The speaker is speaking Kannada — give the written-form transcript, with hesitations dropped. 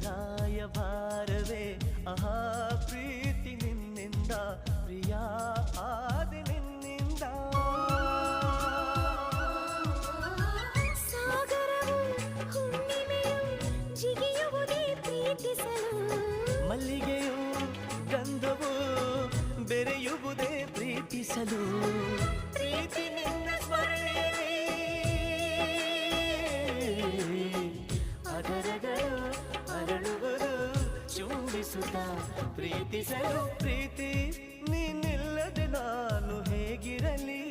ರಾಯಭಾರವೇ ಆಹಾ ಪ್ರೀತಿ ನಿನ್ನಿಂದ ಪ್ರಿಯ ಆದಿ ನಿನ್ನಿಂದ ಸಾಗರವು ಹುಣ್ಣಿಮೆಯು ಜಿಗಿಯುವುದೇ ಪ್ರೀತಿಸಲು ಮಲ್ಲಿಗೆಯು ಗಂಧವು ಬೆರೆಯುವುದೇ ಪ್ರೀತಿಸಲು ಪ್ರೀತಿ ನಿನ್ನ ಸ್ಮರಣೆಯಲ್ಲಿ ಅದರಗಳು ಅರಳುವುದು ಚುಂಬಿಸುತ್ತ ಪ್ರೀತಿಸಲು ಪ್ರೀತಿ ನೀನಿಲ್ಲದೆ ನಾನು ಹೇಗಿರಲಿ